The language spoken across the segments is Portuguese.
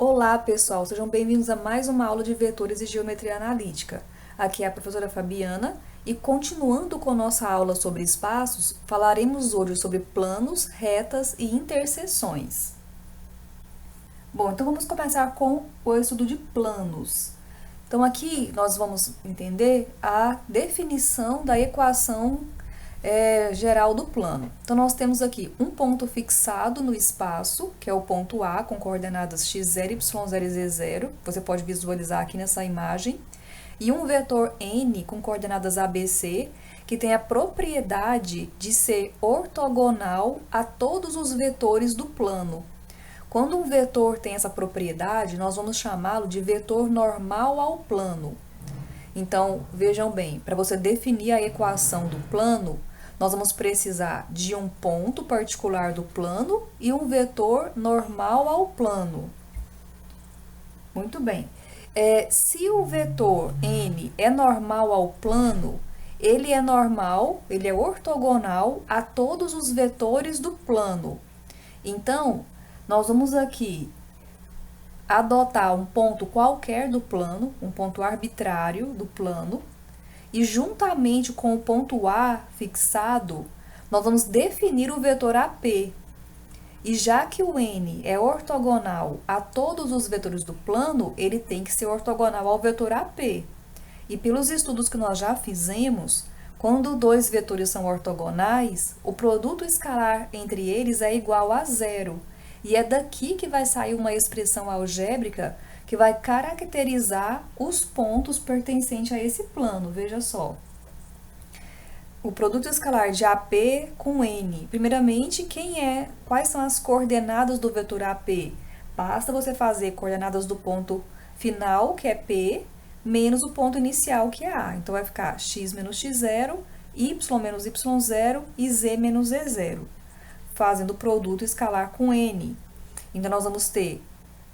Olá, pessoal, sejam bem-vindos a mais uma aula de vetores e geometria analítica. Aqui é a professora Fabiana e, continuando com nossa aula sobre espaços, falaremos hoje sobre planos, retas e interseções. Bom, então vamos começar com o estudo de planos. Então aqui nós vamos entender a definição da equação geral do plano. Então nós temos aqui um ponto fixado no espaço, que é o ponto A, com coordenadas x0, y0 e z0. Você pode visualizar aqui nessa imagem. E um vetor n com coordenadas ABC, que tem a propriedade de ser ortogonal a todos os vetores do plano. Quando um vetor tem essa propriedade, nós vamos chamá-lo de vetor normal ao plano. Então, vejam bem, para você definir a equação do plano, nós vamos precisar de um ponto particular do plano e um vetor normal ao plano. Muito bem. Se o vetor n é normal ao plano, ele é normal, ele é ortogonal a todos os vetores do plano. Então, nós vamos aqui adotar um ponto qualquer do plano, um ponto arbitrário do plano, e juntamente com o ponto A fixado, nós vamos definir o vetor AP. E já que o n é ortogonal a todos os vetores do plano, ele tem que ser ortogonal ao vetor AP. E pelos estudos que nós já fizemos, quando dois vetores são ortogonais, o produto escalar entre eles é igual a zero. E é daqui que vai sair uma expressão algébrica que vai caracterizar os pontos pertencentes a esse plano. Veja só. O produto escalar de AP com N. Primeiramente, quais são as coordenadas do vetor AP? Basta você fazer coordenadas do ponto final, que é P, menos o ponto inicial, que é A. Então, vai ficar x menos x0, y menos y0 e z menos z0. Fazendo o produto escalar com N. Então, nós vamos ter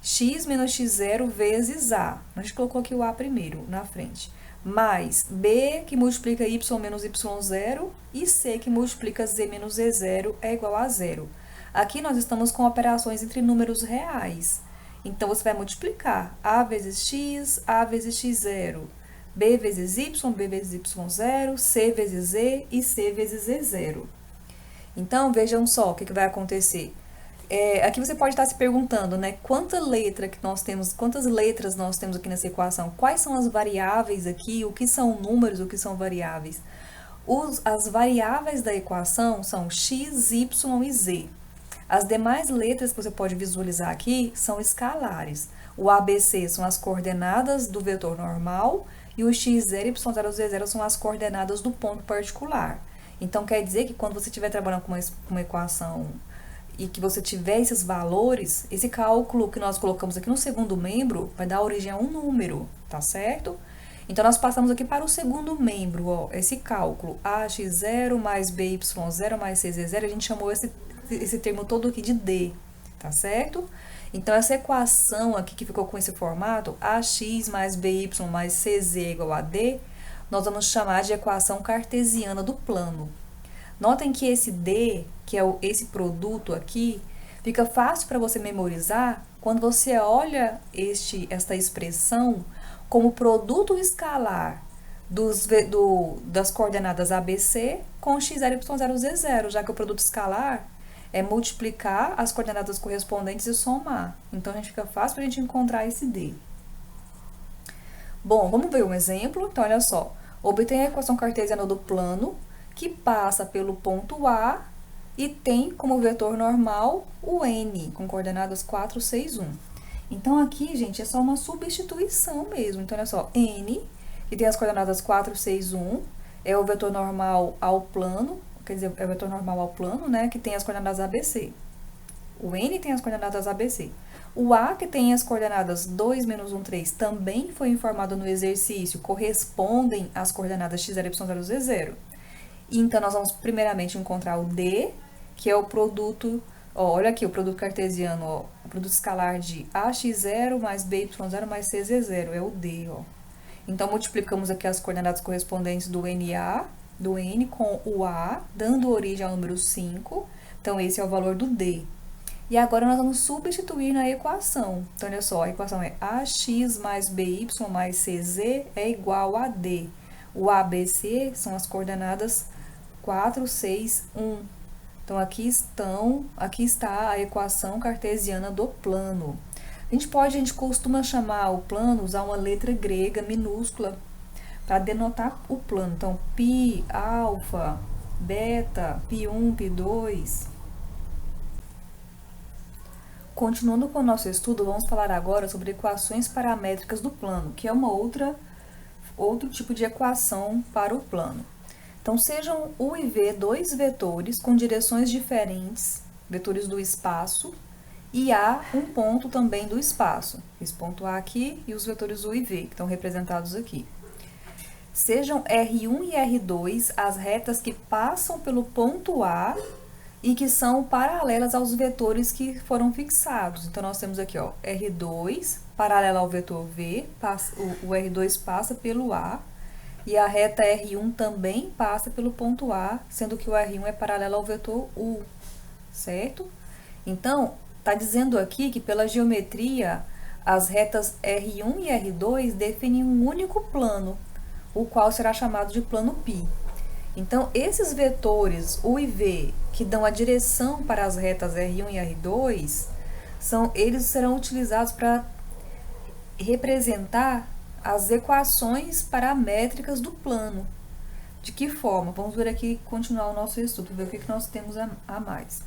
x menos x0 vezes A. A gente colocou aqui o A primeiro, na frente. Mais B, que multiplica y menos y0, e C, que multiplica z menos z0, é igual a zero. Aqui nós estamos com operações entre números reais. Então, você vai multiplicar A vezes x, A vezes x0, B vezes y, B vezes y0, C vezes z e C vezes z0. Então, vejam só o que vai acontecer. Aqui você pode estar se perguntando, né? Quantas letras nós temos aqui nessa equação? Quais são as variáveis aqui? O que são números? O que são variáveis? As variáveis da equação são x, y e z. As demais letras que você pode visualizar aqui são escalares. O ABC são as coordenadas do vetor normal e o x0, y0 e z0 são as coordenadas do ponto particular. Então, quer dizer que quando você estiver trabalhando com uma equação e que você tiver esses valores, esse cálculo que nós colocamos aqui no segundo membro vai dar origem a um número, tá certo? Então, nós passamos aqui para o segundo membro, ó, esse cálculo, ax0 mais by0 mais cz0, a gente chamou esse termo todo aqui de D, tá certo? Então, essa equação aqui que ficou com esse formato, ax mais by mais cz igual a D, nós vamos chamar de equação cartesiana do plano. Notem que esse D, que é esse produto aqui, fica fácil para você memorizar quando você olha esta expressão como produto escalar das coordenadas ABC com x0, y0, z0, já que o produto escalar é multiplicar as coordenadas correspondentes e somar. Então, a gente fica fácil para a gente encontrar esse D. Bom, vamos ver um exemplo. Então, olha só. Obtém a equação cartesiana do plano, que passa pelo ponto A e tem como vetor normal o N, com coordenadas 4, 6, 1. Então, aqui, gente, é só uma substituição mesmo. Então, olha só, N, que tem as coordenadas 4, 6, 1, é o vetor normal ao plano, quer dizer, é o vetor normal ao plano, né, que tem as coordenadas ABC. O N tem as coordenadas ABC. O A, que tem as coordenadas 2, menos 1, 3, também foi informado no exercício, correspondem às coordenadas x0, y0, z0. Então, nós vamos primeiramente encontrar o D, que é o produto, ó, olha aqui o produto cartesiano, ó, o produto escalar de ax0 mais by0 mais cz0, é o D, ó. Então, multiplicamos aqui as coordenadas correspondentes do NA, do N com o A, dando origem ao número 5. Então, esse é o valor do D. E agora nós vamos substituir na equação. Então, olha só, a equação é ax mais by mais cz é igual a d. O a, b, c são as coordenadas 4, 6, 1. Então, aqui está a equação cartesiana do plano. A gente costuma chamar o plano, usar uma letra grega minúscula para denotar o plano. Então, π, alfa, beta, π1, π2. Continuando com o nosso estudo, vamos falar agora sobre equações paramétricas do plano, que é outro tipo de equação para o plano. Então, sejam U e V dois vetores com direções diferentes, vetores do espaço, e A um ponto também do espaço. Esse ponto A aqui e os vetores U e V, que estão representados aqui. Sejam R1 e R2 as retas que passam pelo ponto A e que são paralelas aos vetores que foram fixados. Então, nós temos aqui, ó, R2 paralelo ao vetor V, o R2 passa pelo A, e a reta R1 também passa pelo ponto A, sendo que o R1 é paralelo ao vetor U, certo? Então, está dizendo aqui que pela geometria, as retas R1 e R2 definem um único plano, o qual será chamado de plano π. Então, esses vetores U e V, que dão a direção para as retas R1 e R2, eles serão utilizados para representar as equações paramétricas do plano. De que forma? Vamos ver aqui, continuar o nosso estudo, ver o que nós temos a mais.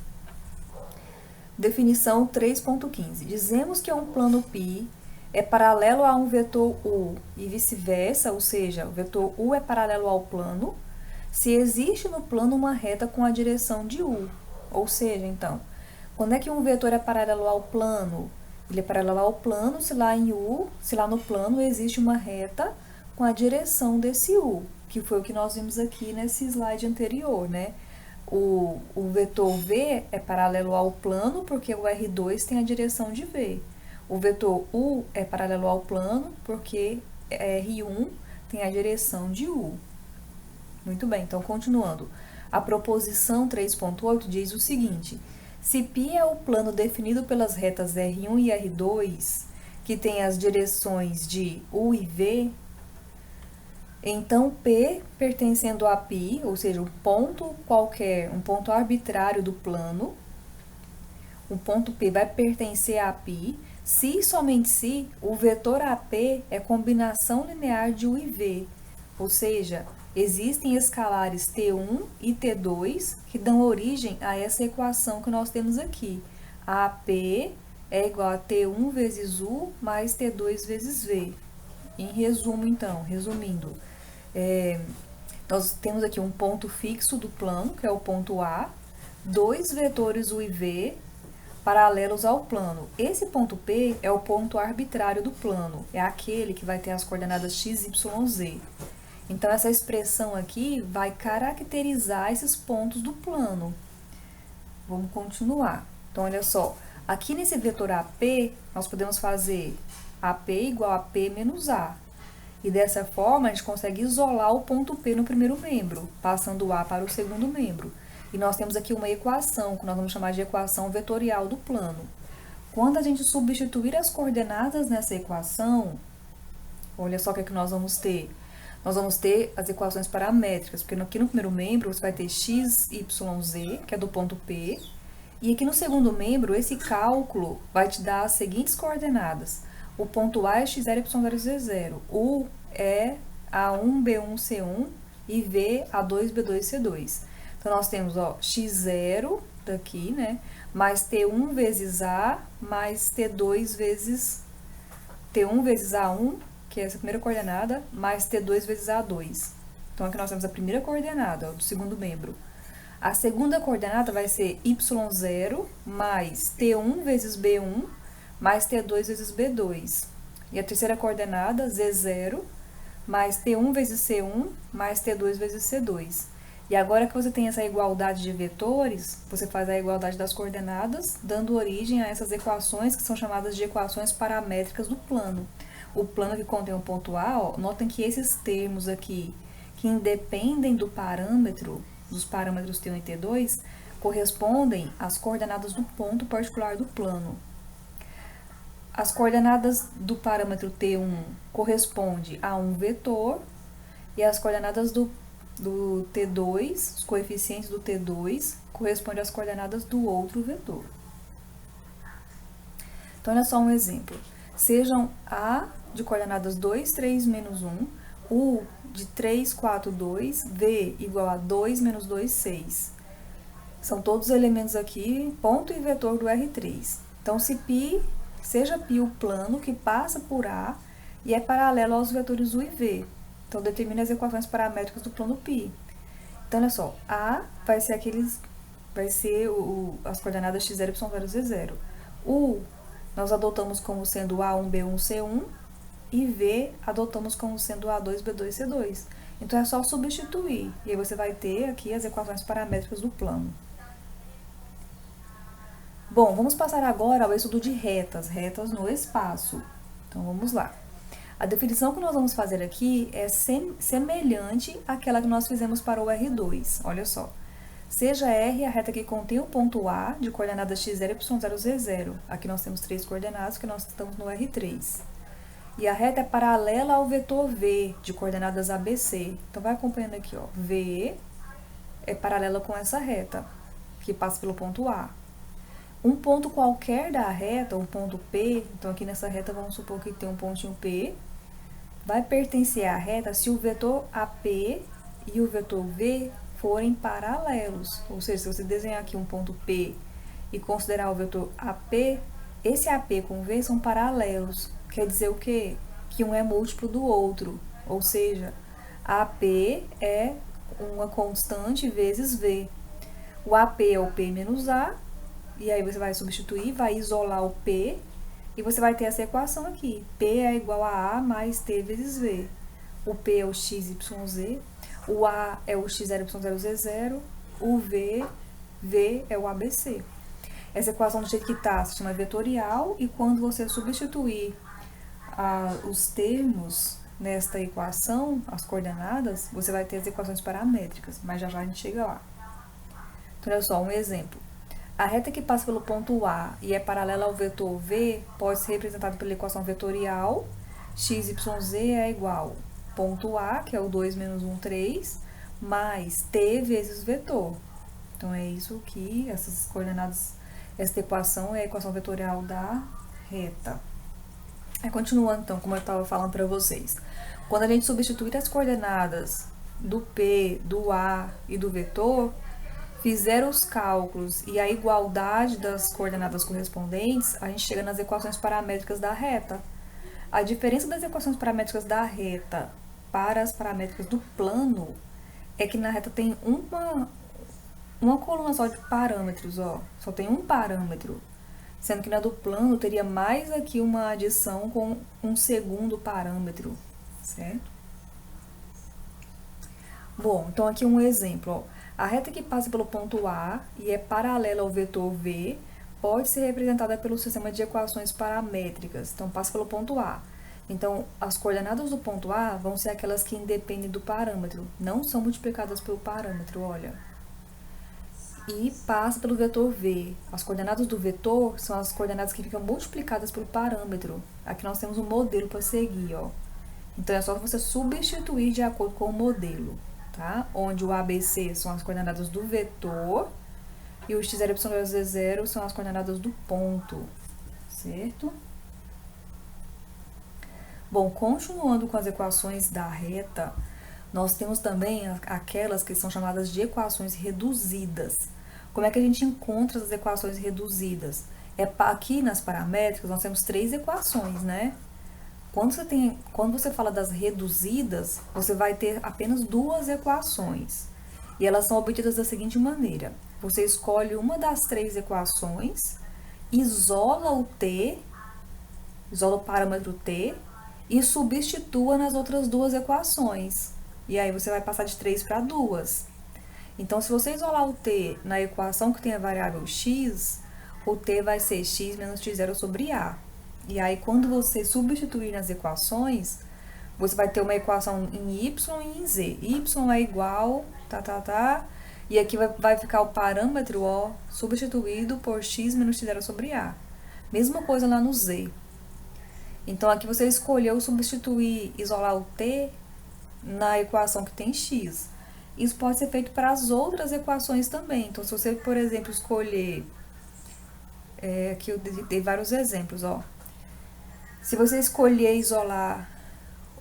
Definição 3.15. Dizemos que um plano π é paralelo a um vetor U e vice-versa, ou seja, o vetor U é paralelo ao plano, se existe no plano uma reta com a direção de U. Ou seja, então, quando é que um vetor é paralelo ao plano? Ele é paralelo ao plano se lá no plano existe uma reta com a direção desse U, que foi o que nós vimos aqui nesse slide anterior, né? O vetor V é paralelo ao plano porque o R2 tem a direção de V. O vetor U é paralelo ao plano porque R1 tem a direção de U. Muito bem, então continuando. A proposição 3.8 diz o seguinte: se π é o plano definido pelas retas R1 e R2, que tem as direções de U e V, então P pertencendo a π, ou seja, um ponto qualquer, um ponto arbitrário do plano, o ponto P vai pertencer a π, se e somente se o vetor AP é combinação linear de U e V, ou seja, existem escalares T1 e T2 que dão origem a essa equação que nós temos aqui. AP é igual a T1 vezes U mais T2 vezes V. Em resumo, então, resumindo, nós temos aqui um ponto fixo do plano, que é o ponto A, dois vetores U e V paralelos ao plano. Esse ponto P é o ponto arbitrário do plano, é aquele que vai ter as coordenadas x, y, z. Então, essa expressão aqui vai caracterizar esses pontos do plano. Vamos continuar. Então, olha só. Aqui nesse vetor AP, nós podemos fazer AP igual a P menos A. E dessa forma, a gente consegue isolar o ponto P no primeiro membro, passando o A para o segundo membro. E nós temos aqui uma equação, que nós vamos chamar de equação vetorial do plano. Quando a gente substituir as coordenadas nessa equação, olha só o que é que nós vamos ter. Nós vamos ter as equações paramétricas, porque aqui no primeiro membro você vai ter x, y, z, que é do ponto P, e aqui no segundo membro, esse cálculo vai te dar as seguintes coordenadas. O ponto A é x0, y0, z0, U é A1, B1, C1 e V, A2, B2, C2. Então, nós temos, ó, x0 daqui, né, mais T1 vezes A, mais T2 vezes T1 vezes A1, que é essa primeira coordenada, mais T2 vezes A2. Então, aqui nós temos a primeira coordenada, ó, do segundo membro. A segunda coordenada vai ser y0 mais T1 vezes B1 mais T2 vezes B2. E a terceira coordenada, z0 mais T1 vezes C1 mais T2 vezes C2. E agora que você tem essa igualdade de vetores, você faz a igualdade das coordenadas, dando origem a essas equações que são chamadas de equações paramétricas do plano. O plano que contém o ponto A, ó, notem que esses termos aqui, que independem do parâmetro, dos parâmetros T1 e T2, correspondem às coordenadas do ponto particular do plano. As coordenadas do parâmetro T1 correspondem a um vetor e as coordenadas do T2, os coeficientes do T2, correspondem às coordenadas do outro vetor. Então, olha só um exemplo. Sejam A de coordenadas 2, 3, menos 1, U de 3, 4, 2, V igual a 2, menos 2, 6. São todos elementos aqui, ponto e vetor do R3. Então, seja π o plano que passa por A e é paralelo aos vetores U e V. Então, determine as equações paramétricas do plano π. Então, olha só, A vai ser as coordenadas x0, y0, z0. U nós adotamos como sendo A1, B1, C1 e V adotamos como sendo A2, B2, C2. Então, é só substituir e aí você vai ter aqui as equações paramétricas do plano. Bom, vamos passar agora ao estudo de retas no espaço. Então, vamos lá. A definição que nós vamos fazer aqui é semelhante àquela que nós fizemos para o R2. Olha só. Seja R a reta que contém o ponto A de coordenadas x0, y0, z0. Aqui nós temos 3 coordenadas, que nós estamos no R3. E a reta é paralela ao vetor V, de coordenadas ABC. Então, vai acompanhando aqui, ó. V é paralela com essa reta, que passa pelo ponto A. Um ponto qualquer da reta, um ponto P, então aqui nessa reta vamos supor que tem um pontinho P, vai pertencer à reta se o vetor AP e o vetor V forem paralelos. Ou seja, se você desenhar aqui um ponto P e considerar o vetor AP, esse AP com V são paralelos. Quer dizer o quê? Que um é múltiplo do outro. Ou seja, AP é uma constante vezes V. O AP é o P menos A, e aí você vai substituir, vai isolar o P, e você vai ter essa equação aqui. P é igual a A mais T vezes V. O P é o x, y, z. O A é o x0, y0, z0. O V é o ABC. Essa equação do jeito que está se chama vetorial, e quando você substituir os termos nesta equação, as coordenadas, você vai ter as equações paramétricas, mas já já a gente chega lá. Então, olha só, um exemplo. A reta que passa pelo ponto A e é paralela ao vetor V pode ser representada pela equação vetorial x, y, z é igual ponto A, que é o 2 menos 1, 3, mais t vezes vetor. Então, é isso que essas coordenadas, essa equação é a equação vetorial da reta. Continuando, então, como eu estava falando para vocês. Quando a gente substituir as coordenadas do P, do A e do vetor, fizer os cálculos e a igualdade das coordenadas correspondentes, a gente chega nas equações paramétricas da reta. A diferença das equações paramétricas da reta para as paramétricas do plano é que na reta tem uma coluna só de parâmetros, ó, só tem um parâmetro, sendo que na do plano teria mais aqui uma adição com um segundo parâmetro, certo? Bom, então aqui um exemplo, ó. A reta que passa pelo ponto A e é paralela ao vetor V pode ser representada pelo sistema de equações paramétricas. Então, passa pelo ponto A. Então, as coordenadas do ponto A vão ser aquelas que independem do parâmetro, não são multiplicadas pelo parâmetro, olha. E passa pelo vetor V. As coordenadas do vetor são as coordenadas que ficam multiplicadas pelo parâmetro. Aqui nós temos um modelo para seguir, ó. Então, é só você substituir de acordo com o modelo. Tá? Onde o ABC são as coordenadas do vetor e o x0, y0, z0 são as coordenadas do ponto, certo? Bom, continuando com as equações da reta, nós temos também aquelas que são chamadas de equações reduzidas. Como é que a gente encontra as equações reduzidas? Aqui nas paramétricas nós temos 3 equações, né? Quando você fala das reduzidas, você vai ter apenas 2 equações. E elas são obtidas da seguinte maneira. Você escolhe uma das 3 equações, isola o t, isola o parâmetro t, e substitua nas outras 2 equações. E aí você vai passar de 3 para 2. Então, se você isolar o t na equação que tem a variável x, o t vai ser x menos x0 sobre a. E aí, quando você substituir nas equações, você vai ter uma equação em y e em z. Y é igual, E aqui vai ficar o parâmetro O substituído por x menos x zero sobre A. Mesma coisa lá no Z. Então, aqui você escolheu substituir, isolar o T na equação que tem x. Isso pode ser feito para as outras equações também. Então, se você, por exemplo, escolher... aqui eu dei vários exemplos, ó. Se você escolher isolar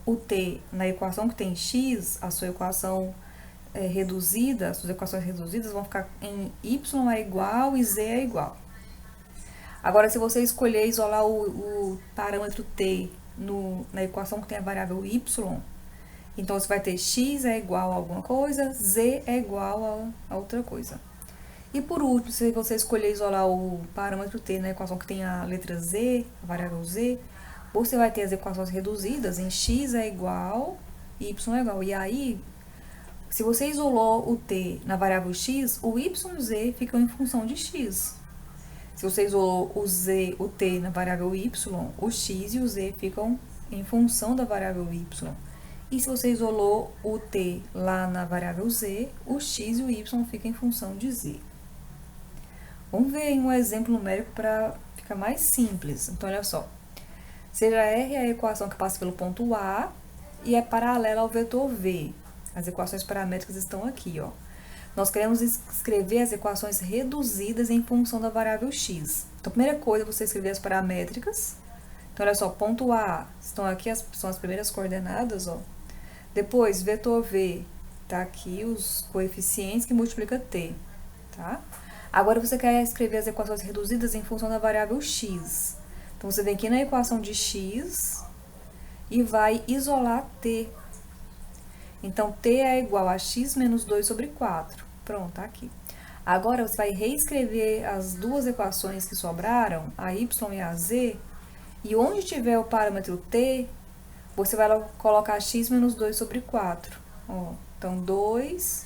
o T na equação que tem x, a sua equação reduzida, as suas equações reduzidas vão ficar em y é igual e z é igual. Agora, se você escolher isolar o parâmetro t na equação que tem a variável y, então você vai ter x é igual a alguma coisa, z é igual a outra coisa. E por último, se você escolher isolar o parâmetro t na equação que tem a letra z, a variável z, você vai ter as equações reduzidas em x é igual e y é igual. E aí, se você isolou o t na variável x, o y e o z ficam em função de x. Se você isolou o t na variável y, o x e o z ficam em função da variável y. E se você isolou o t lá na variável z, o x e o y ficam em função de z. Vamos ver um exemplo numérico para ficar mais simples. Então, olha só. Seja R a equação que passa pelo ponto A e é paralela ao vetor V. As equações paramétricas estão aqui, ó. Nós queremos escrever as equações reduzidas em função da variável x. Então, a primeira coisa é você escrever as paramétricas. Então, olha só, ponto A, estão aqui, são as primeiras coordenadas, ó. Depois, vetor V, tá aqui os coeficientes que multiplica t, tá? Agora, você quer escrever as equações reduzidas em função da variável x. Então, você vem aqui na equação de x e vai isolar t. Então, t é igual a x menos 2 sobre 4. Pronto, tá aqui. Agora, você vai reescrever as duas equações que sobraram, a y e a z, e onde tiver o parâmetro t, você vai colocar x menos 2 sobre 4. Ó, então, 2,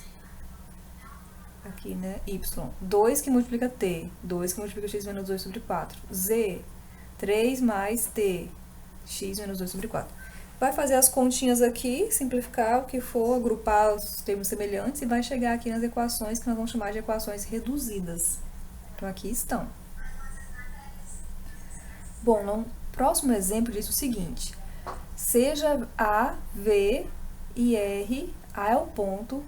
aqui, né, y. 2 que multiplica t, 2 que multiplica x menos 2 sobre 4. Z, 3 mais t, x menos 2 sobre 4. Vai fazer as continhas aqui, simplificar o que for, agrupar os termos semelhantes e vai chegar aqui nas equações que nós vamos chamar de equações reduzidas. Então, aqui estão. Bom, no próximo exemplo diz o seguinte. Seja A, V e R, A é o ponto,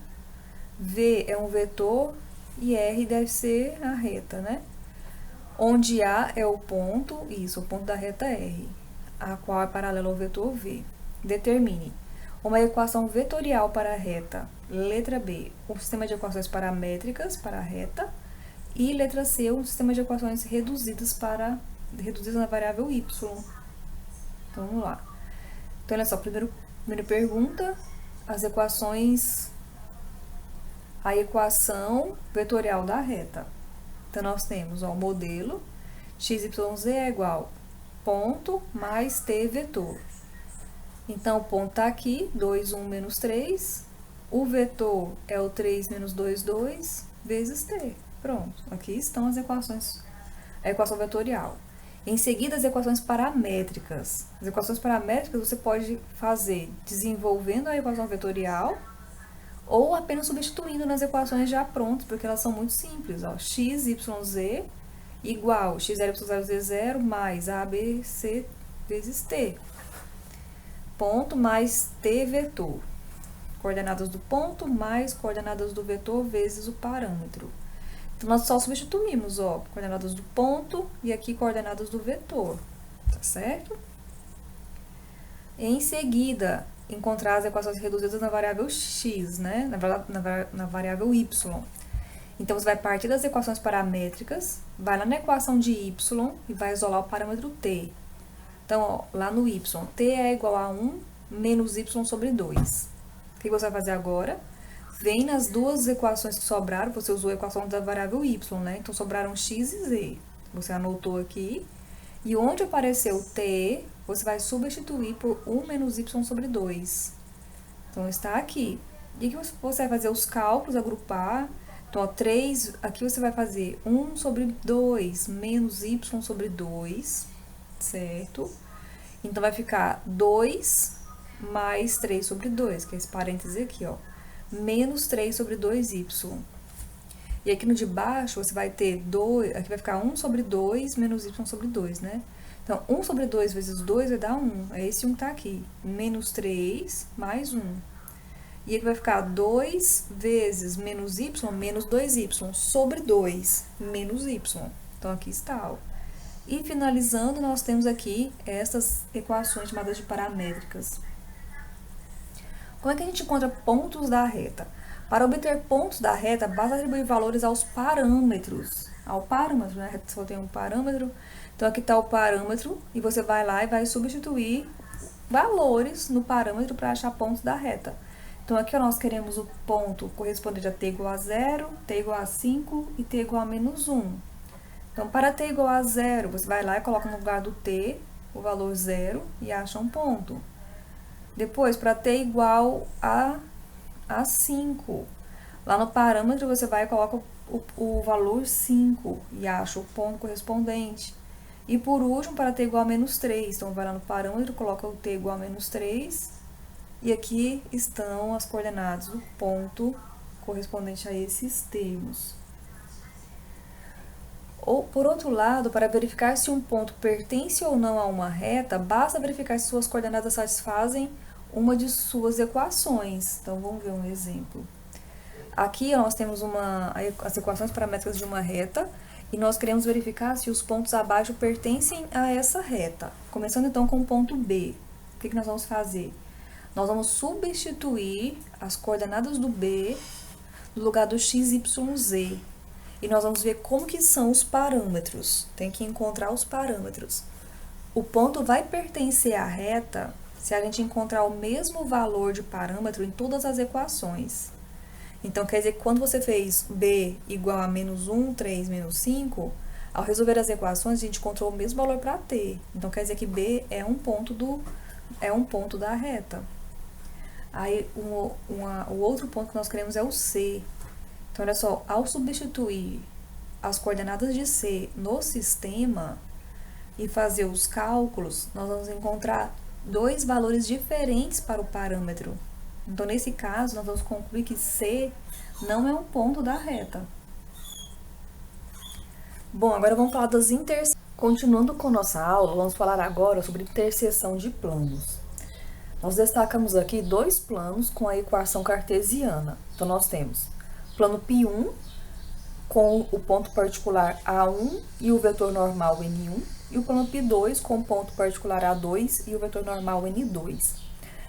V é um vetor e R deve ser a reta, né? Onde A é o ponto, isso, o ponto da reta R, a qual é paralela ao vetor V. Determine uma equação vetorial para a reta, letra B, um sistema de equações paramétricas para a reta, e letra C, um sistema de equações reduzidas na variável y. Então, vamos lá. Então, olha só, primeira pergunta, a equação vetorial da reta. Então, nós temos, ó, o modelo, x, y, z é igual ponto mais t vetor. Então, o ponto está aqui, 2, 1, menos 3. O vetor é o 3 menos 2, 2, vezes t. Pronto, aqui estão as equações, a equação vetorial. Em seguida, as equações paramétricas. As equações paramétricas você pode fazer desenvolvendo a equação vetorial ou apenas substituindo nas equações já prontas, porque elas são muito simples. Ó. X, y, z igual x0, y0, z0 mais a, b, c vezes t. Ponto mais t vetor. Coordenadas do ponto mais coordenadas do vetor vezes o parâmetro. Então, nós só substituímos, ó, coordenadas do ponto e aqui coordenadas do vetor, tá certo? Em seguida, encontrar as equações reduzidas na variável x, né? Na variável y. Então, você vai partir das equações paramétricas, vai lá na equação de y e vai isolar o parâmetro t. Então, ó, lá no y, t é igual a 1 menos y sobre 2. O que você vai fazer agora? Vem nas duas equações que sobraram, você usou a equação da variável y, né? Então, sobraram x e z. Você anotou aqui. E onde apareceu t, você vai substituir por 1 menos y sobre 2. Então, está aqui. E aqui você vai fazer os cálculos, agrupar. Então, ó, 3, aqui você vai fazer 1 sobre 2 menos y sobre 2, certo? Então, vai ficar 2 mais 3 sobre 2, que é esse parêntese aqui, ó. Menos 3 sobre 2y. E aqui no de baixo, você vai ter 2, aqui vai ficar 1 sobre 2 menos y sobre 2, né? Então, 1 sobre 2 vezes 2 vai dar 1. É esse 1 que tá aqui. Menos 3 mais 1. E aqui vai ficar 2 vezes menos y, menos 2y, sobre 2, menos y. Então, aqui está, ó. E finalizando, nós temos aqui essas equações chamadas de paramétricas. Como é que a gente encontra pontos da reta? Para obter pontos da reta, basta atribuir valores aos parâmetros. Ao parâmetro, né? A reta só tem um parâmetro. Então, aqui está o parâmetro, e você vai lá e vai substituir valores no parâmetro para achar pontos da reta. Então, aqui nós queremos o ponto correspondente a t igual a 0, t igual a 5 e t igual a menos 1. Então, para t igual a 0, você vai lá e coloca no lugar do t o valor 0 e acha um ponto. Depois, para t igual a 5, lá no parâmetro você vai e coloca o valor 5 e acha o ponto correspondente. E por último, para t igual a menos 3, então vai lá no parâmetro, coloca o t igual a menos 3, e aqui estão as coordenadas do ponto correspondente a esses termos. Ou, por outro lado, para verificar se um ponto pertence ou não a uma reta, basta verificar se suas coordenadas satisfazem uma de suas equações. Então, vamos ver um exemplo. Aqui nós temos as equações paramétricas de uma reta, e nós queremos verificar se os pontos abaixo pertencem a essa reta. Começando então com o ponto B. O que nós vamos fazer? Nós vamos substituir as coordenadas do B no lugar do x, y, z. E nós vamos ver como que são os parâmetros. Tem que encontrar os parâmetros. O ponto vai pertencer à reta se a gente encontrar o mesmo valor de parâmetro em todas as equações. Então, quer dizer que quando você fez b igual a menos 1, 3, menos 5, ao resolver as equações, a gente encontrou o mesmo valor para t. Então, quer dizer que b é um ponto da reta. Aí, o outro ponto que nós queremos é o c. Então, olha só, ao substituir as coordenadas de c no sistema e fazer os cálculos, nós vamos encontrar dois valores diferentes para o parâmetro. Então, nesse caso, nós vamos concluir que C não é um ponto da reta. Bom, agora vamos falar das interseções. Continuando com nossa aula, vamos falar agora sobre interseção de planos. Nós destacamos aqui dois planos com a equação cartesiana. Então, nós temos plano π1 com o ponto particular A1 e o vetor normal N1, e o plano π2 com o ponto particular A2 e o vetor normal N2.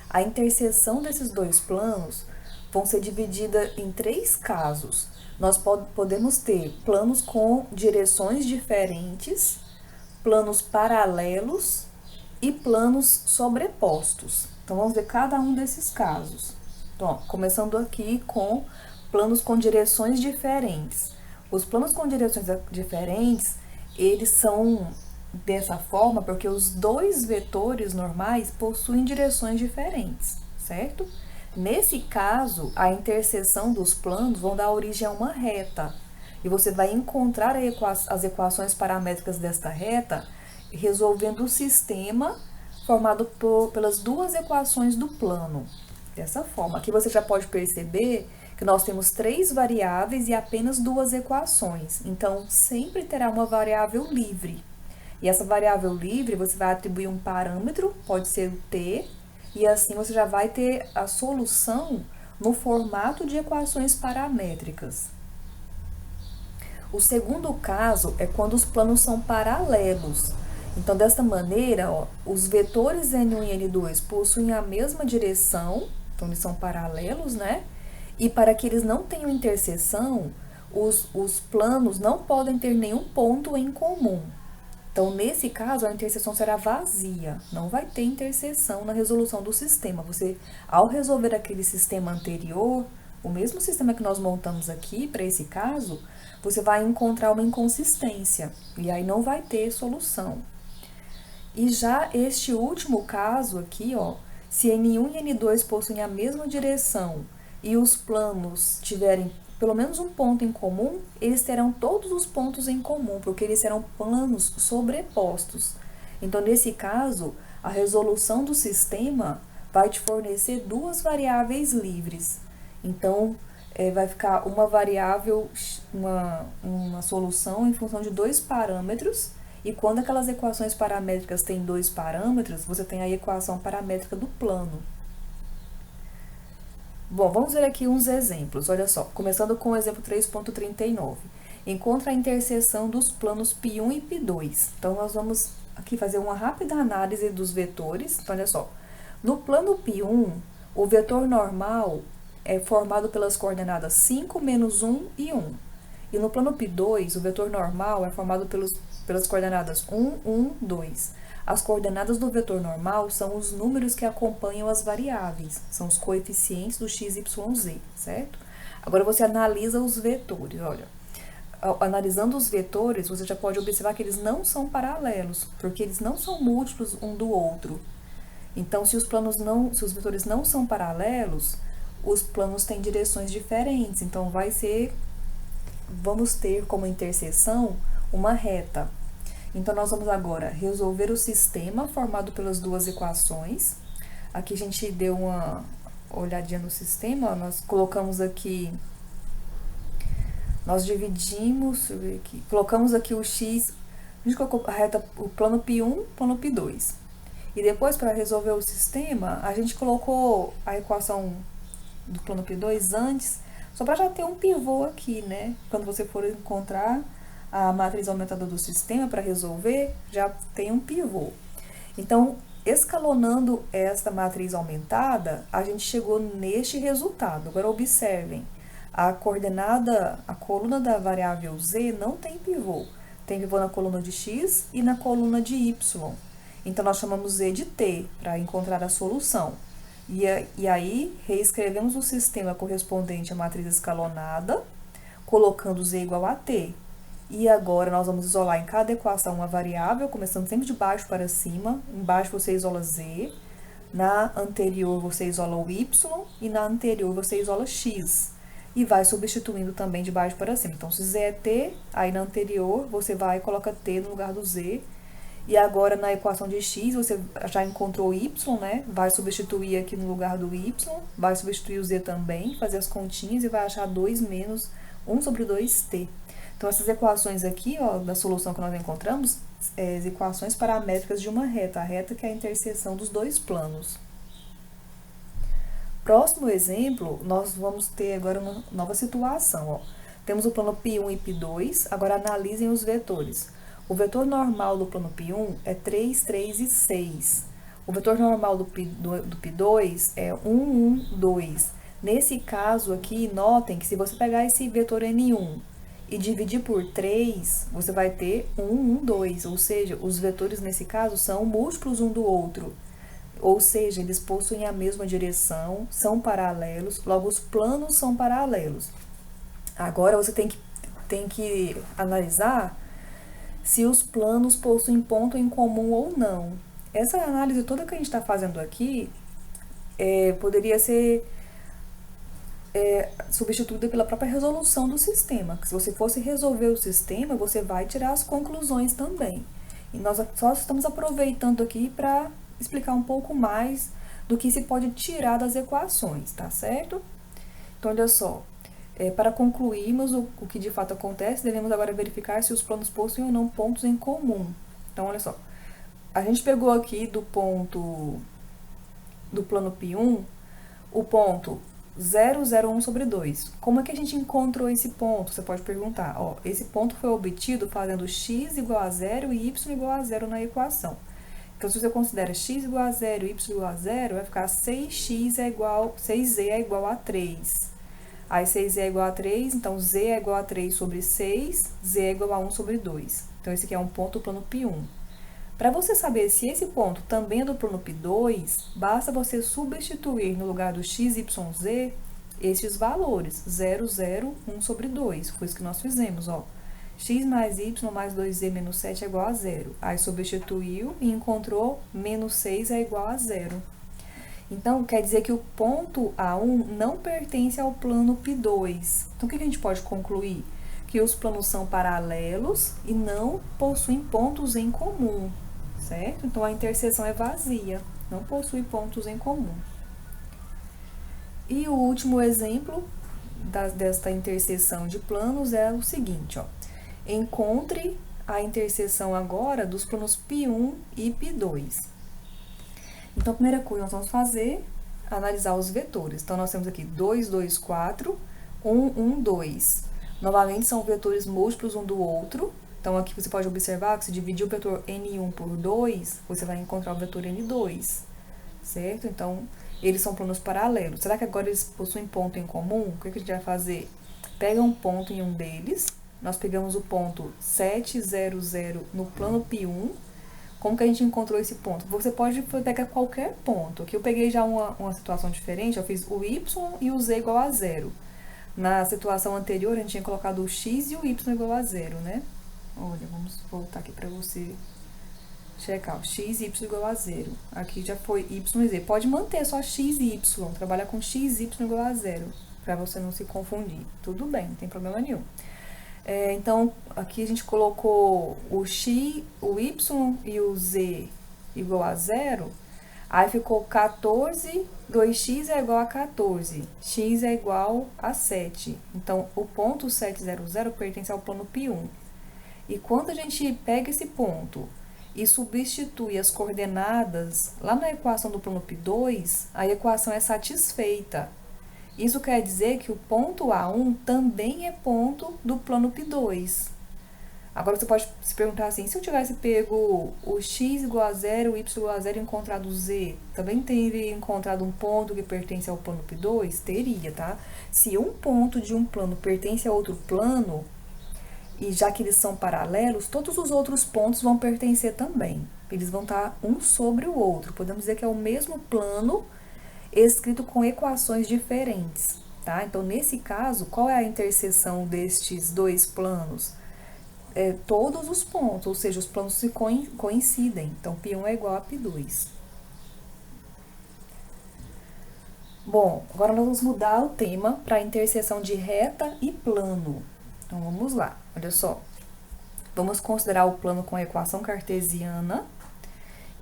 A interseção desses dois planos vão ser dividida em três casos. Nós podemos ter planos com direções diferentes, planos paralelos e planos sobrepostos. Então, vamos ver cada um desses casos. Então, ó, começando aqui com planos com direções diferentes. Os planos com direções diferentes, eles são dessa forma porque os dois vetores normais possuem direções diferentes, certo? Nesse caso, a interseção dos planos vão dar origem a uma reta. E você vai encontrar as equações paramétricas desta reta resolvendo o sistema formado pelas duas equações do plano. Dessa forma, aqui você já pode perceber que nós temos três variáveis e apenas duas equações. Então, sempre terá uma variável livre. E essa variável livre, você vai atribuir um parâmetro, pode ser o t, e assim você já vai ter a solução no formato de equações paramétricas. O segundo caso é quando os planos são paralelos. Então, desta maneira, ó, os vetores N1 e N2 possuem a mesma direção, então eles são paralelos, né? E para que eles não tenham interseção, os planos não podem ter nenhum ponto em comum. Então, nesse caso, a interseção será vazia, não vai ter interseção na resolução do sistema. Você, ao resolver aquele sistema anterior, o mesmo sistema que nós montamos aqui, para esse caso, você vai encontrar uma inconsistência, e aí não vai ter solução. E já este último caso aqui, ó, se N1 e N2 possuem a mesma direção e os planos tiverem pelo menos um ponto em comum, eles terão todos os pontos em comum, porque eles serão planos sobrepostos. Então, nesse caso, a resolução do sistema vai te fornecer duas variáveis livres. Então, vai ficar uma variável, uma solução em função de dois parâmetros, e quando aquelas equações paramétricas têm dois parâmetros, você tem a equação paramétrica do plano. Bom, vamos ver aqui uns exemplos, olha só, começando com o exemplo 3.39. Encontra a interseção dos planos π1 e π2. Então, nós vamos aqui fazer uma rápida análise dos vetores. Então, olha só, no plano π1, o vetor normal é formado pelas coordenadas 5, menos 1 e 1. E no plano π2, o vetor normal é formado pelas coordenadas 1, 1, 2. As coordenadas do vetor normal são os números que acompanham as variáveis, são os coeficientes do x, y, z, certo? Agora você analisa os vetores, olha. Analisando os vetores, você já pode observar que eles não são paralelos, porque eles não são múltiplos um do outro. Então, se os vetores não são paralelos, os planos têm direções diferentes. Então, vamos ter como interseção uma reta. Então, nós vamos agora resolver o sistema formado pelas duas equações. Aqui a gente deu uma olhadinha no sistema, ó, nós colocamos aqui, nós dividimos, deixa eu ver aqui, colocamos aqui o x, a gente colocou a reta, o plano π1, plano π2. E depois, para resolver o sistema, a gente colocou a equação do plano π2 antes, só para já ter um pivô aqui, né? Quando você for encontrar a matriz aumentada do sistema para resolver, já tem um pivô. Então, escalonando esta matriz aumentada, a gente chegou neste resultado. Agora, observem, a coluna da variável z não tem pivô. Tem pivô na coluna de x e na coluna de y. Então, nós chamamos z de t para encontrar a solução. E aí, reescrevemos o sistema correspondente à matriz escalonada, colocando z igual a t. E agora, nós vamos isolar em cada equação uma variável, começando sempre de baixo para cima. Embaixo você isola z, na anterior você isola o y, e na anterior você isola x. E vai substituindo também de baixo para cima. Então, se z é t, aí na anterior você vai e coloca t no lugar do z. E agora, na equação de x, você já encontrou o y, né? Vai substituir aqui no lugar do y, vai substituir o z também, fazer as continhas e vai achar 2 menos 1 sobre 2t. Então, essas equações aqui, ó, da solução que nós encontramos, as equações paramétricas de uma reta, a reta que é a interseção dos dois planos. Próximo exemplo, nós vamos ter agora uma nova situação, ó. Temos o plano π1 e π2, agora analisem os vetores. O vetor normal do plano π1 é 3, 3 e 6. O vetor normal do π2 é 1, 1, 2. Nesse caso aqui, notem que se você pegar esse vetor N1 e dividir por 3, você vai ter 1, 1, 2. Ou seja, os vetores nesse caso são múltiplos um do outro. Ou seja, eles possuem a mesma direção, são paralelos, logo os planos são paralelos. Agora você tem que analisar se os planos possuem ponto em comum ou não. Essa análise toda que a gente está fazendo aqui poderia ser substituída pela própria resolução do sistema. Se você fosse resolver o sistema, você vai tirar as conclusões também. E nós só estamos aproveitando aqui para explicar um pouco mais do que se pode tirar das equações, tá certo? Então, olha só. Para concluirmos o que de fato acontece, devemos agora verificar se os planos possuem ou não pontos em comum. Então, olha só, a gente pegou aqui do ponto do plano π1, o ponto 0, 0, 1 sobre 2. Como é que a gente encontrou esse ponto? Você pode perguntar. Ó, esse ponto foi obtido fazendo x igual a 0 e y igual a 0 na equação. Então, se você considera x igual a 0 e y igual a 0, vai ficar 6z é igual a 3. Aí 6z é igual a 3, então z é igual a 3 sobre 6, z é igual a 1 sobre 2. Então, esse aqui é um ponto do plano π1. Para você saber se esse ponto também é do plano π2, basta você substituir no lugar do x, y, z, esses valores, 0, 0, 1 sobre 2. Foi isso que nós fizemos, ó. X mais y mais 2z menos 7 é igual a 0. Aí substituiu e encontrou menos 6 é igual a 0. Então, quer dizer que o ponto A1 não pertence ao plano π2. Então, o que a gente pode concluir? Que os planos são paralelos e não possuem pontos em comum, certo? Então, a interseção é vazia, não possui pontos em comum. E o último exemplo desta interseção de planos é o seguinte, ó. Encontre a interseção agora dos planos π1 e π2. Então, a primeira coisa que nós vamos fazer é analisar os vetores. Então, nós temos aqui 2, 2, 4, 1, 1, 2. Novamente, são vetores múltiplos um do outro. Então, aqui você pode observar que se dividir o vetor N1 por 2, você vai encontrar o vetor N2, certo? Então, eles são planos paralelos. Será que agora eles possuem ponto em comum? O que a gente vai fazer? Pega um ponto em um deles. Nós pegamos o ponto 7, 0, 0 no plano π1. Como que a gente encontrou esse ponto? Você pode pegar qualquer ponto. Aqui eu peguei já uma situação diferente. Eu fiz o y e o z igual a 0. Na situação anterior, a gente tinha colocado o x e o y igual a 0, né? Olha, vamos voltar aqui para você checar. X e y igual a 0. Aqui já foi y e z. Pode manter só x e y. Trabalhar com x e y igual a 0. Para você não se confundir. Tudo bem, não tem problema nenhum. Então, aqui a gente colocou o x, o y e o z igual a 0. Aí ficou 14, 2x é igual a 14. X é igual a 7. Então, o ponto 700 pertence ao plano π1. E quando a gente pega esse ponto e substitui as coordenadas lá na equação do plano π2, a equação é satisfeita. Isso quer dizer que o ponto A1 também é ponto do plano π2. Agora você pode se perguntar assim, se eu tivesse pego o x igual a 0, o y igual a 0 e encontrado o z, também teria encontrado um ponto que pertence ao plano π2? Teria, tá? Se um ponto de um plano pertence a outro plano, e já que eles são paralelos, todos os outros pontos vão pertencer também. Eles vão estar um sobre o outro. Podemos dizer que é o mesmo plano escrito com equações diferentes, tá? Então, nesse caso, qual é a interseção destes dois planos? Todos os pontos, ou seja, os planos se coincidem. Então, π1 é igual a π2. Bom, agora nós vamos mudar o tema para a interseção de reta e plano. Então, vamos lá, olha só. Vamos considerar o plano com a equação cartesiana.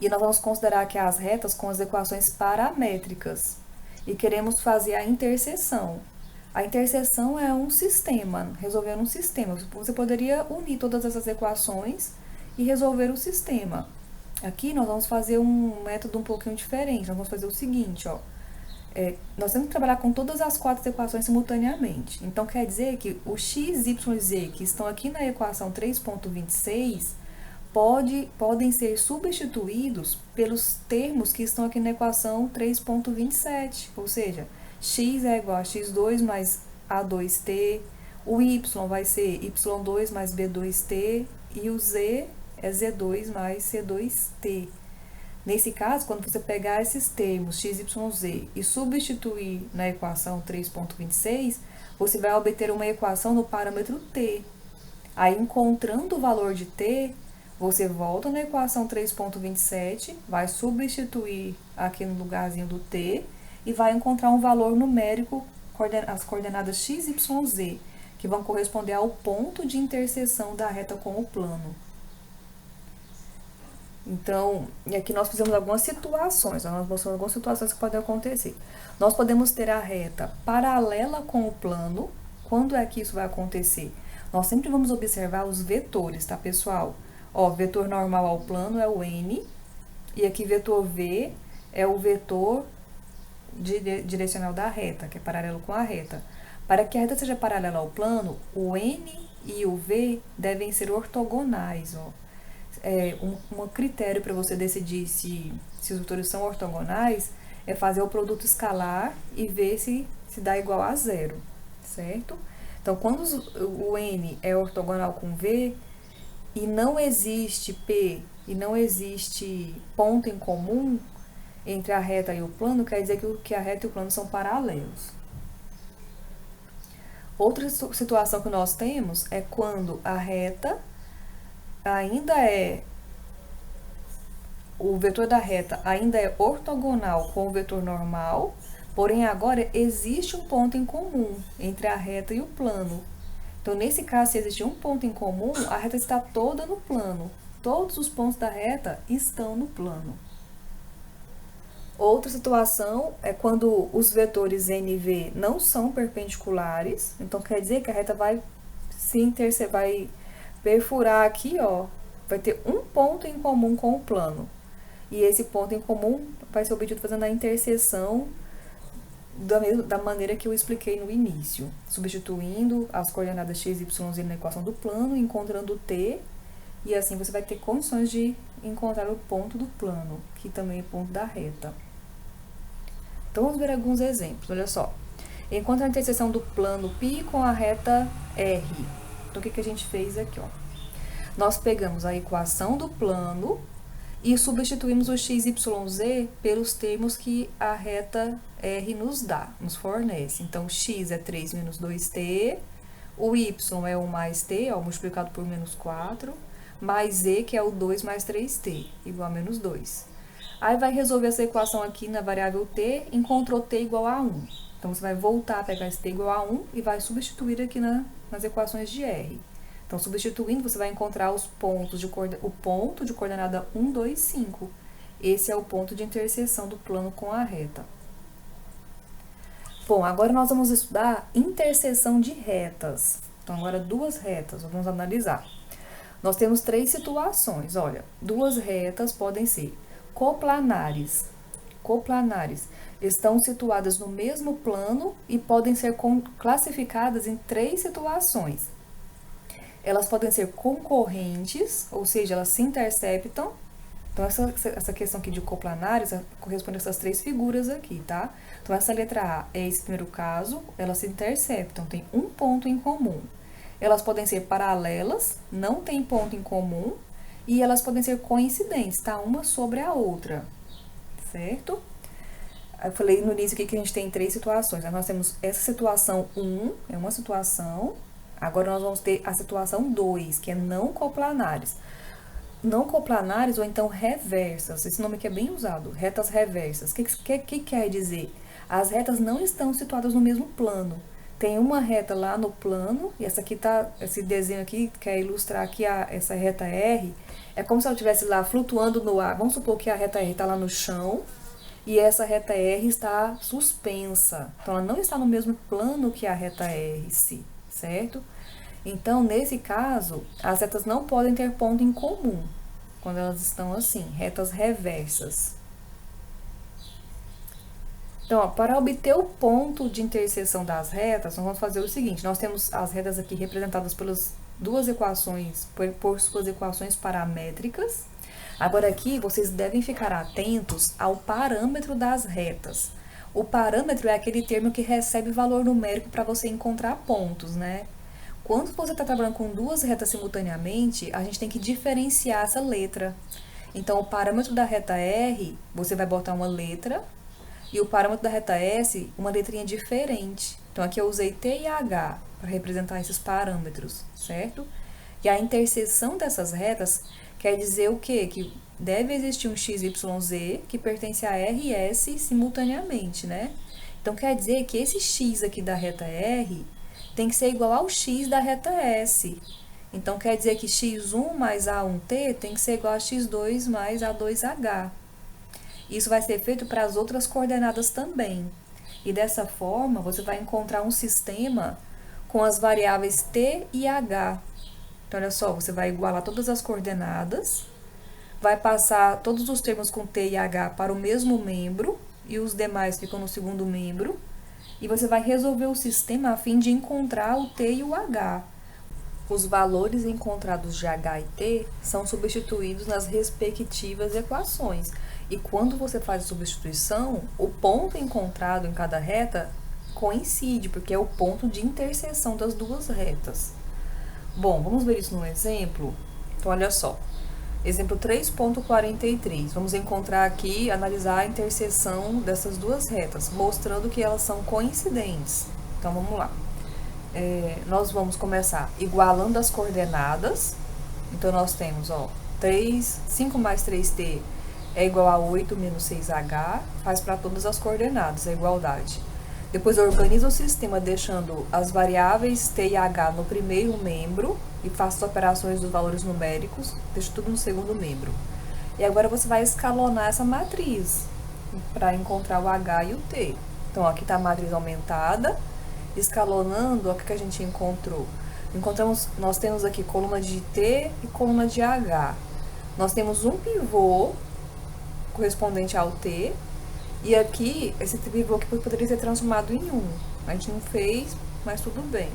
E nós vamos considerar aqui as retas com as equações paramétricas. E queremos fazer a interseção. A interseção é um sistema, resolver um sistema. Você poderia unir todas essas equações e resolver o sistema. Aqui nós vamos fazer um método um pouquinho diferente. Nós vamos fazer o seguinte, ó. Nós temos que trabalhar com todas as 4 equações simultaneamente. Então, quer dizer que o x, y e z, que estão aqui na equação 3.26, podem ser substituídos pelos termos que estão aqui na equação 3.27, ou seja, x é igual a x2 mais a2t, o y vai ser y2 mais b2t e o z é z2 mais c2t. Nesse caso, quando você pegar esses termos x, y, z e substituir na equação 3.26, você vai obter uma equação no parâmetro t. Aí, encontrando o valor de t, você volta na equação 3.27, vai substituir aqui no lugarzinho do t e vai encontrar um valor numérico, as coordenadas x, y, z, que vão corresponder ao ponto de interseção da reta com o plano. Então, e aqui nós fizemos algumas situações, nós mostramos algumas situações que podem acontecer. Nós podemos ter a reta paralela com o plano. Quando é que isso vai acontecer? Nós sempre vamos observar os vetores, tá, pessoal? Ó, vetor normal ao plano é o n, e aqui vetor v é o vetor direcional da reta, que é paralelo com a reta. Para que a reta seja paralela ao plano, o n e o v devem ser ortogonais, ó. Um critério para você decidir se os vetores são ortogonais é fazer o produto escalar e ver se dá igual a 0, certo? Então, quando o n é ortogonal com v e não existe p e não existe ponto em comum entre a reta e o plano, quer dizer que a reta e o plano são paralelos. Outra situação que nós temos é quando a reta o vetor da reta ainda é ortogonal com o vetor normal, porém agora existe um ponto em comum entre a reta e o plano. Então, nesse caso, se existe um ponto em comum, a reta está toda no plano. Todos os pontos da reta estão no plano. Outra situação é quando os vetores N e V não são perpendiculares, então quer dizer que a reta vai vai perfurar aqui, ó, vai ter um ponto em comum com o plano. E esse ponto em comum vai ser obtido fazendo a interseção da maneira que eu expliquei no início, substituindo as coordenadas x, y, z na equação do plano, encontrando o t, e assim você vai ter condições de encontrar o ponto do plano, que também é ponto da reta. Então, vamos ver alguns exemplos, olha só. Encontra a interseção do plano π com a reta R. Então, o que a gente fez aqui, ó? Nós pegamos a equação do plano e substituímos o x, y, z pelos termos que a reta R nos fornece. Então, x é 3 menos 2t, o y é 1 mais t, ó, multiplicado por menos 4, mais z, que é o 2 mais 3t, igual a menos 2. Aí, vai resolver essa equação aqui na variável t, encontrou t igual a 1. Então, você vai voltar a pegar esse t igual a 1 e vai substituir aqui nas equações de R. Então, substituindo, você vai encontrar o ponto de coordenada 1, 2, 5. Esse é o ponto de interseção do plano com a reta. Bom, agora nós vamos estudar interseção de retas. Então, agora duas retas, vamos analisar. Nós temos 3 situações, olha. Duas retas podem ser coplanares. Coplanares estão situadas no mesmo plano e podem ser classificadas em 3 situações. Elas podem ser concorrentes, ou seja, elas se interceptam. Então, essa questão aqui de coplanares corresponde a essas 3 figuras aqui, tá? Então, essa letra A é esse primeiro caso, elas se interceptam, tem um ponto em comum. Elas podem ser paralelas, não tem ponto em comum, e elas podem ser coincidentes, tá? Uma sobre a outra, certo? Eu falei no início aqui que a gente tem 3 situações. Nós temos essa situação 1, é uma situação. Agora, nós vamos ter a situação 2, que é não coplanares. Não coplanares ou então reversas. Esse nome aqui é bem usado, retas reversas. O que quer dizer? As retas não estão situadas no mesmo plano. Tem uma reta lá no plano, e essa aqui tá, esse desenho aqui quer ilustrar aqui essa reta R. É como se ela estivesse lá flutuando no ar. Vamos supor que a reta R está lá no chão, e essa reta R está suspensa. Então, ela não está no mesmo plano que a reta R, certo? Então, nesse caso, as retas não podem ter ponto em comum, quando elas estão assim, retas reversas. Então, ó, para obter o ponto de interseção das retas, nós vamos fazer o seguinte, nós temos as retas aqui representadas pelas duas equações, por suas equações paramétricas. Agora aqui, vocês devem ficar atentos ao parâmetro das retas. O parâmetro é aquele termo que recebe valor numérico para você encontrar pontos, né? Quando você está trabalhando com duas retas simultaneamente, a gente tem que diferenciar essa letra. Então, o parâmetro da reta R, você vai botar uma letra, e o parâmetro da reta S, uma letrinha diferente. Então, aqui eu usei T e H para representar esses parâmetros, certo? E a interseção dessas retas quer dizer o quê? Que deve existir um x, y, z que pertence a R e S simultaneamente, né? Então, quer dizer que esse x aqui da reta R tem que ser igual ao x da reta S. Então, quer dizer que x1 mais A1t tem que ser igual a x2 mais A2h. Isso vai ser feito para as outras coordenadas também. E dessa forma, você vai encontrar um sistema com as variáveis t e h. Então, olha só, você vai igualar todas as coordenadas, vai passar todos os termos com t e h para o mesmo membro, e os demais ficam no segundo membro, e você vai resolver o sistema a fim de encontrar o t e o h. Os valores encontrados de h e t são substituídos nas respectivas equações. E quando você faz a substituição, o ponto encontrado em cada reta coincide, porque é o ponto de interseção das duas retas. Bom, vamos ver isso no exemplo? Então, olha só. Exemplo 3.43. Vamos encontrar aqui, analisar a interseção dessas duas retas, mostrando que elas são coincidentes. Então, vamos lá. Nós vamos começar igualando as coordenadas. Então, nós temos, ó, 5 mais 3t é igual a 8 menos 6h, faz para todas as coordenadas, a igualdade. Depois, organiza o sistema deixando as variáveis t e h no primeiro membro e faça as operações dos valores numéricos, deixa tudo no segundo membro. E agora você vai escalonar essa matriz. para encontrar o H e o T. Então, aqui está a matriz aumentada, escalonando, o que a gente encontrou? Nós temos aqui coluna de T e coluna de H. Nós temos um pivô correspondente ao T, e aqui, esse pivô que poderia ser transformado em 1. A gente não fez, mas tudo bem.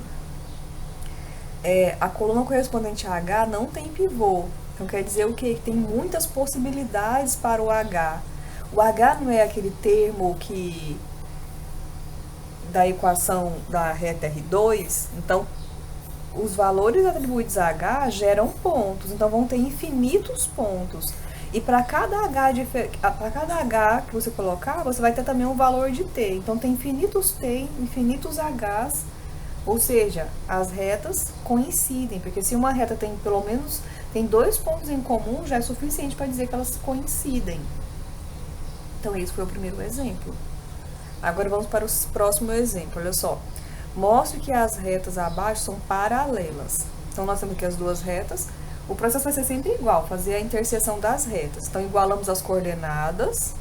A coluna correspondente a H não tem pivô. Então, quer dizer o quê? Que tem muitas possibilidades para o H. O H não é aquele termo da equação da reta R2. Então, os valores atribuídos a H geram pontos. Então, vão ter infinitos pontos. E para cada H que você colocar, você vai ter também um valor de T. Então, tem infinitos T, infinitos Hs. Ou seja, as retas coincidem. Porque se uma reta tem pelo menos tem 2 pontos em comum, já é suficiente para dizer que elas coincidem. Então, esse foi o primeiro exemplo. Agora, vamos para o próximo exemplo. Olha só. Mostre que as retas abaixo são paralelas. Então, nós temos aqui as duas retas. O processo vai ser sempre igual, fazer a interseção das retas. Então, igualamos as coordenadas.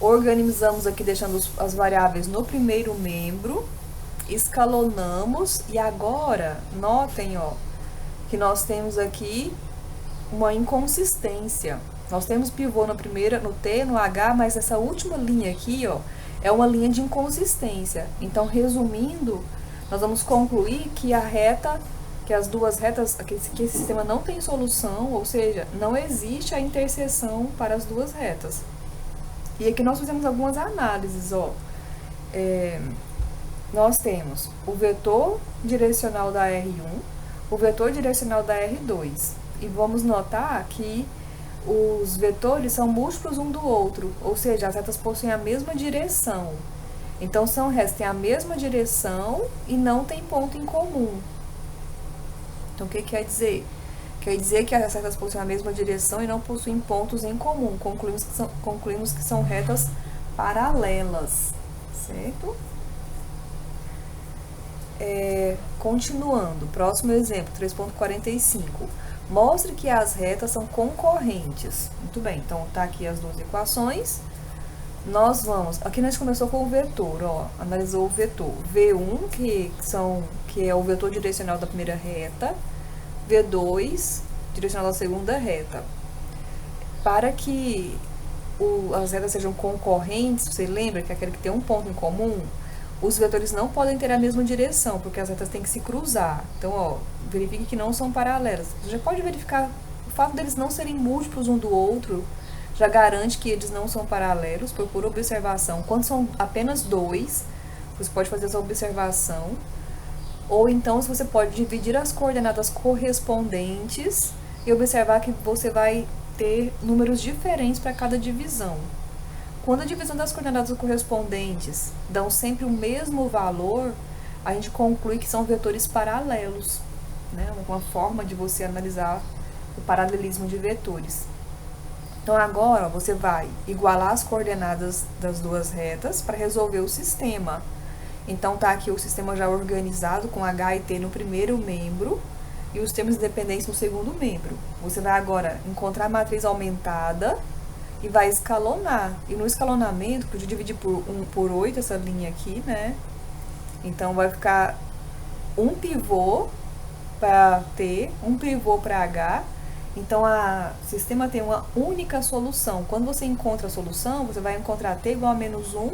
Organizamos aqui, deixando as variáveis no primeiro membro. Escalonamos. E agora, notem, ó, que nós temos aqui uma inconsistência. Nós temos pivô na primeira, no T, no H, mas essa última linha aqui, ó, é uma linha de inconsistência. Então, resumindo, nós vamos concluir que as duas retas, que esse sistema não tem solução, ou seja, não existe a interseção para as duas retas. E aqui nós fizemos algumas análises, ó. Nós temos o vetor direcional da R1, o vetor direcional da R2. E vamos notar que os vetores são múltiplos um do outro, ou seja, as retas possuem a mesma direção. Então, são retas que têm a mesma direção e não têm ponto em comum. Então, o que quer dizer? Quer dizer que as retas possuem a mesma direção e não possuem pontos em comum. Concluímos que são retas paralelas, certo? Continuando, próximo exemplo, 3.45. Mostre que as retas são concorrentes. Muito bem, então tá aqui as duas equações. Nós vamos, aqui nós começou com o vetor, ó, analisou o vetor V1, que é o vetor direcional da primeira reta, V2, direcional da segunda reta. Para que as retas sejam concorrentes, você lembra que é aquele que tem um ponto em comum, os vetores não podem ter a mesma direção, porque as retas têm que se cruzar. Então, ó, verifique que não são paralelas. Você já pode verificar o fato deles não serem múltiplos um do outro, já garante que eles não são paralelos, por pura observação. Quando são apenas dois, você pode fazer essa observação. Ou então, você pode dividir as coordenadas correspondentes e observar que você vai ter números diferentes para cada divisão. Quando a divisão das coordenadas correspondentes dão sempre o mesmo valor, a gente conclui que são vetores paralelos, né? Uma forma de você analisar o paralelismo de vetores. Então, agora você vai igualar as coordenadas das duas retas para resolver o sistema. Então, tá aqui o sistema já organizado com H e T no primeiro membro e os termos de dependência no segundo membro. Você vai agora encontrar a matriz aumentada e vai escalonar. E no escalonamento, podia dividir por 8 essa linha aqui, né? Então, vai ficar um pivô para T, um pivô para H. Então, o sistema tem uma única solução. Quando você encontra a solução, você vai encontrar T igual a menos 1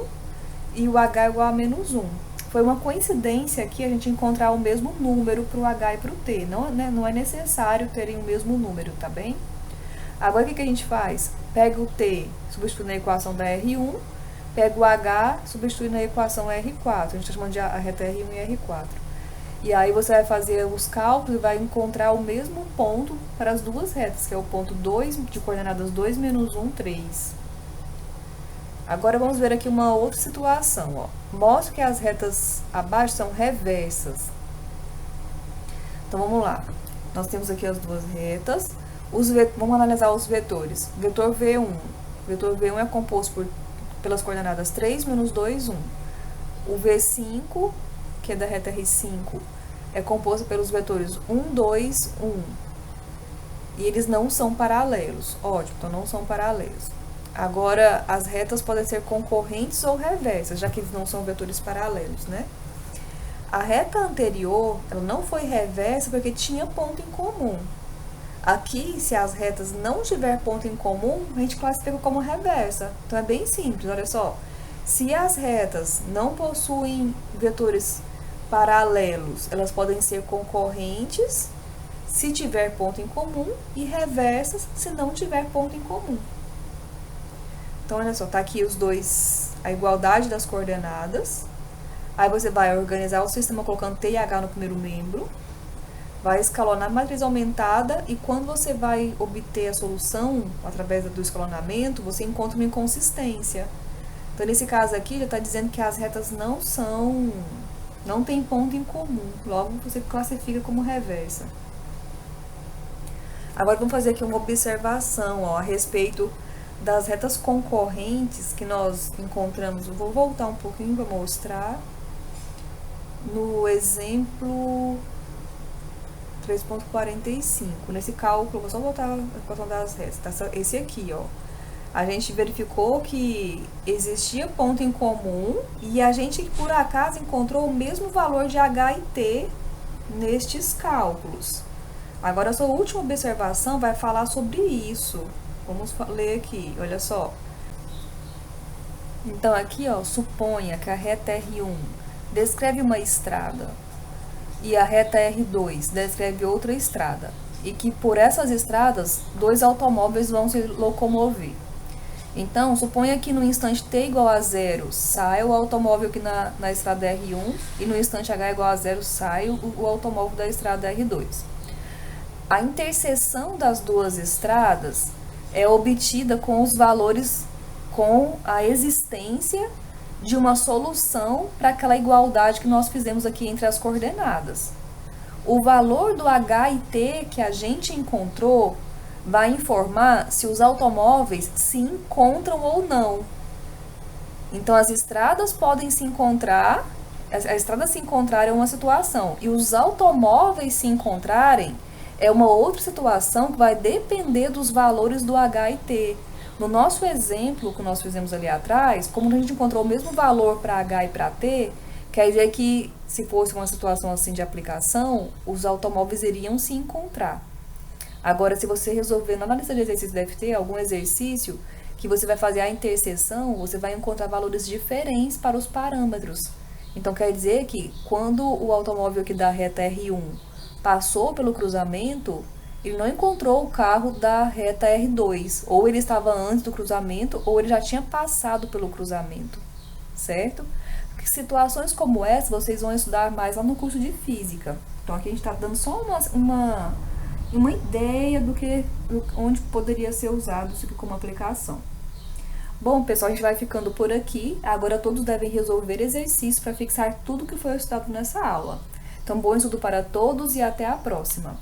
e o H igual a menos 1. Foi uma coincidência aqui a gente encontrar o mesmo número para o H e para o T. Não é necessário terem o mesmo número, tá bem? Agora, o que a gente faz? Pega o T, substitui na equação da R1, pega o H, substitui na equação R4. A gente está chamando de a reta R1 e R4. E aí você vai fazer os cálculos e vai encontrar o mesmo ponto para as duas retas, que é o ponto 2, de coordenadas 2, menos 1, 3. Agora vamos ver aqui uma outra situação, ó. Mostra que as retas abaixo são reversas. Então, vamos lá. Nós temos aqui as duas retas. Vamos analisar os vetores. Vetor V1. Vetor V1 é composto pelas coordenadas 3, menos 2, 1. O V5, que é da reta R5, é composto pelos vetores 1, 2, 1. E eles não são paralelos. Ótimo, então não são paralelos. Agora, as retas podem ser concorrentes ou reversas, já que eles não são vetores paralelos, né? A reta anterior, ela não foi reversa porque tinha ponto em comum. Aqui, se as retas não tiver ponto em comum, a gente classifica como reversa. Então, é bem simples, olha só. Se as retas não possuem vetores paralelos, elas podem ser concorrentes se tiver ponto em comum e reversas se não tiver ponto em comum. Então, olha só, tá aqui os dois, a igualdade das coordenadas. Aí você vai organizar o sistema colocando T e H no primeiro membro, vai escalonar a matriz aumentada e quando você vai obter a solução através do escalonamento, você encontra uma inconsistência. Então, nesse caso aqui, já está dizendo que as retas não tem ponto em comum, logo você classifica como reversa. Agora vamos fazer aqui uma observação a respeito das retas concorrentes que nós encontramos. Eu vou voltar um pouquinho para mostrar. No exemplo 3.45, nesse cálculo, vou só voltar a equação das retas, esse aqui, ó. A gente verificou que existia ponto em comum e a gente, por acaso, encontrou o mesmo valor de H e T nestes cálculos. Agora, a sua última observação vai falar sobre isso. Vamos ler aqui, olha só. Então, aqui, ó, suponha que a reta R1 descreve uma estrada e a reta R2 descreve outra estrada e que por essas estradas, 2 automóveis vão se locomover. Então, suponha que no instante t igual a 0 sai o automóvel aqui na estrada R1 e no instante h igual a 0 sai o automóvel da estrada R2. A interseção das duas estradas é obtida com os valores, com a existência de uma solução para aquela igualdade que nós fizemos aqui entre as coordenadas. O valor do h e t que a gente encontrou vai informar se os automóveis se encontram ou não. Então, as estradas podem se encontrar, a estrada se encontrar é uma situação, e os automóveis se encontrarem é uma outra situação que vai depender dos valores do H e T. No nosso exemplo que nós fizemos ali atrás, como a gente encontrou o mesmo valor para H e para T, quer dizer que se fosse uma situação assim de aplicação, os automóveis iriam se encontrar. Agora, se você resolver na lista de exercícios da FT algum exercício que você vai fazer a interseção, você vai encontrar valores diferentes para os parâmetros. Então, quer dizer que quando o automóvel aqui da reta R1 passou pelo cruzamento, ele não encontrou o carro da reta R2. Ou ele estava antes do cruzamento, ou ele já tinha passado pelo cruzamento, certo? Porque situações como essa, vocês vão estudar mais lá no curso de Física. Então, aqui a gente está dando só uma ideia onde poderia ser usado isso aqui como aplicação. Bom, pessoal, a gente vai ficando por aqui. Agora todos devem resolver exercícios para fixar tudo que foi estudado nessa aula. Então, bom estudo para todos e até a próxima!